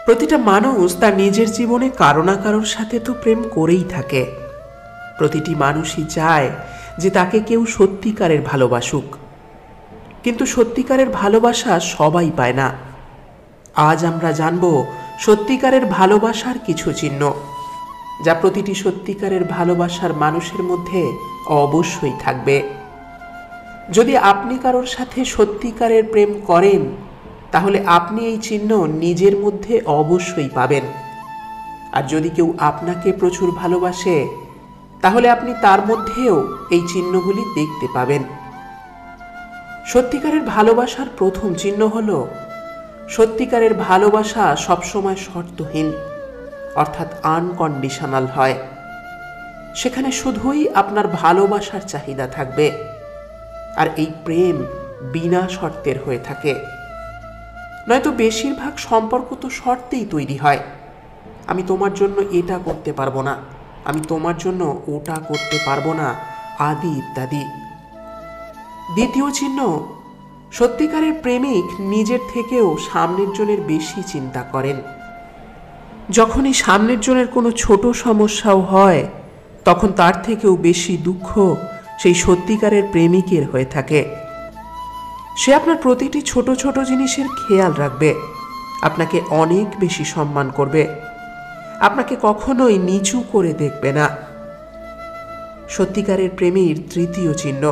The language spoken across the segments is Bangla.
প্রতিটা মানুষ তার নিজের জীবনে কারো না কারোর সাথে তো প্রেম করেই থাকে। প্রতিটি মানুষই চায় যে তাকে কেউ সত্যিকারের ভালোবাসুক, কিন্তু সত্যিকারের ভালোবাসা সবাই পায় না। আজ আমরা জানব সত্যিকারের ভালোবাসার কিছু চিহ্ন, যা প্রতিটি সত্যিকারের ভালোবাসার মানুষের মধ্যে অবশ্যই থাকবে। যদি আপনি কারোর সাথে সত্যিকারের প্রেম করেন, তাহলে আপনি এই চিহ্ন নিজের মধ্যে অবশ্যই পাবেন। আর যদি কেউ আপনাকে প্রচুর ভালোবাসে, তাহলে আপনি তার মধ্যেও এই চিহ্নগুলি দেখতে পাবেন। সত্যিকারের ভালোবাসার প্রথম চিহ্ন হল, সত্যিকারের ভালোবাসা সবসময় শর্তহীন, অর্থাৎ আনকন্ডিশনাল হয়। সেখানে শুধুই আপনার ভালোবাসার চাহিদা থাকবে, আর এই প্রেম বিনা শর্তের হয়ে থাকে। নয়তো বেশিরভাগ সম্পর্ক তো শর্তেই তৈরি হয়। আমি তোমার জন্য এটা করতে পারবো না, আমি তোমার জন্য ওটা করতে পারবো না, আদি ইত্যাদি। দ্বিতীয় চিহ্ন, সত্যিকারের প্রেমিক নিজের থেকেও সামনের জনের বেশি চিন্তা করেন। যখনই সামনের জনের কোনো ছোট সমস্যাও হয়, তখন তার থেকেও বেশি দুঃখ সেই সত্যিকারের প্রেমিকের হয়ে থাকে। সে আপনার প্রতিটি ছোট ছোট জিনিসের খেয়াল রাখবে, আপনাকে অনেক বেশি সম্মান করবে, আপনাকে কখনোই নিচু করে দেখবে না। সত্যিকারের প্রেমীর তৃতীয় চিহ্ন,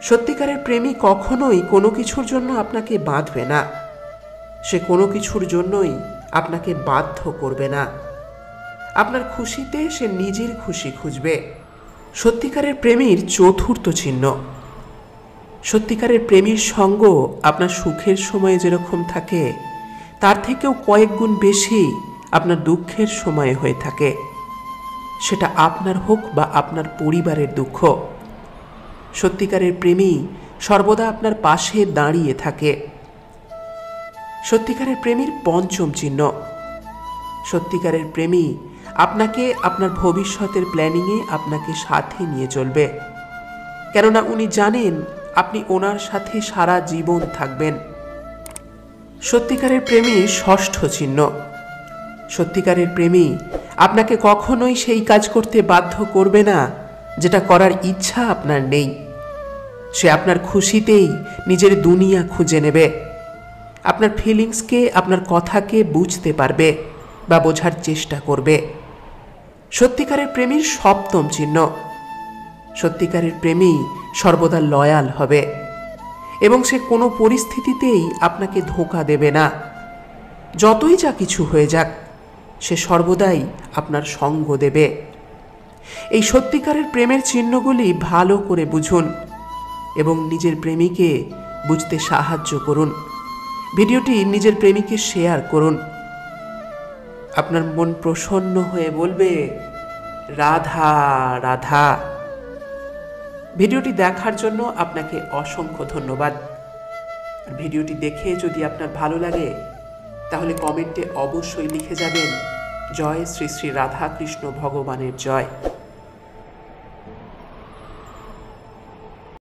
সত্যিকারের প্রেমী কখনোই কোনো কিছুর জন্য আপনাকে বাঁধবে না, সে কোনো কিছুর জন্যই আপনাকে বাধ্য করবে না। আপনার খুশিতে সে নিজের খুশি খুঁজবে। সত্যিকারের প্রেমীর চতুর্থ চিহ্ন, সত্যিকারের প্রেমীর সঙ্গ আপনার সুখের সময়ে যেরকম থাকে, তার থেকেও কয়েক গুণ বেশি আপনার দুঃখের সময়ে হয়ে থাকে। সেটা আপনার হোক বা আপনার পরিবারের দুঃখ, সত্যিকারের প্রেমী সর্বদা আপনার পাশে দাঁড়িয়ে থাকে। সত্যিকারের প্রেমীর পঞ্চম চিহ্ন, সত্যিকারের প্রেমী আপনাকে আপনার ভবিষ্যতের প্ল্যানিংয়ে আপনাকে সাথে নিয়ে চলবে, কেননা উনি জানেন আপনি ওনার সাথে সারা জীবন থাকবেন। সত্যিকারের প্রেমীর ষষ্ঠ চিহ্ন, সত্যিকারের প্রেমী আপনাকে কখনোই সেই কাজ করতে বাধ্য করবে না যেটা করার ইচ্ছা আপনার নেই। সে আপনার খুশিতেই নিজের দুনিয়া খুঁজে নেবে, আপনার ফিলিংসকে, আপনার কথাকে বুঝতে পারবে বা বোঝার চেষ্টা করবে। সত্যিকারের প্রেমীর সপ্তম চিহ্ন, সত্যিকারের প্রেমী সর্বদা লয়াল হবে এবং সে কোনো পরিস্থিতিতেই আপনাকে ধোঁকা দেবে না। যতই যা কিছু হয়ে যাক, সে সর্বদাই আপনার সঙ্গ দেবে। এই সত্যিকারের প্রেমের চিহ্নগুলি ভালো করে বুঝুন এবং নিজের প্রেমিকে বুঝতে সাহায্য করুন। ভিডিওটি নিজের প্রেমিকে শেয়ার করুন। আপনার মন প্রসন্ন হয়ে বলবে, রাধা রাধা। ভিডিওটি দেখার জন্য আপনাকে অসংখ্য ধন্যবাদ। আর ভিডিওটি দেখে যদি আপনার ভালো লাগে, তাহলে কমেন্টে অবশ্যই লিখে যাবেন, জয় শ্রী শ্রী রাধা কৃষ্ণ ভগবানের জয়।